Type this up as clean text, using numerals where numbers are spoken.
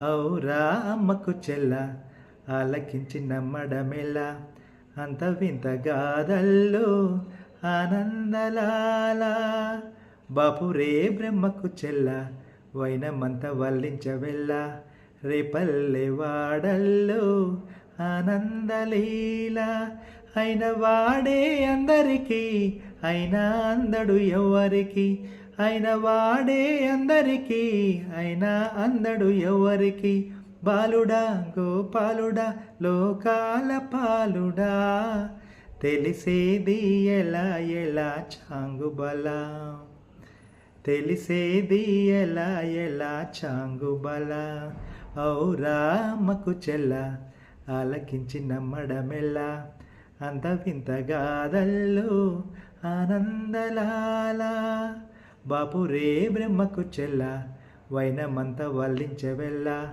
ఔరా అమ్మకు చెల్ల ఆలకించి నమ్మడమెలా అంత వింత గాథల్లో ఆనందలాల బాపురే బ్రహ్మకు చెల్ల వైనమంత వల్లించవెల్ల రేపల్లె వాడల్లో ఆనందలీల అయిన వాడే అందరికీ అయినా అందడు ఎవరికి అయిన వాడే అందరికీ అయినా అందడు ఎవరికి బాలుడా గోపాలుడా లోకాల పాలుడా తెలిసేది ఎలా ఎలా చాంగుబల తెలిసేది ఎలా ఎలా చాంగుబల ఔరా అమ్మకు చెల్ల ఆలకించి నమ్మడమెల్లా అంత వింత గాథల్లో ఆనందలాల బాపురే బ్రహ్మకు చెల్ల వైనమంత వల్లించవెల్ల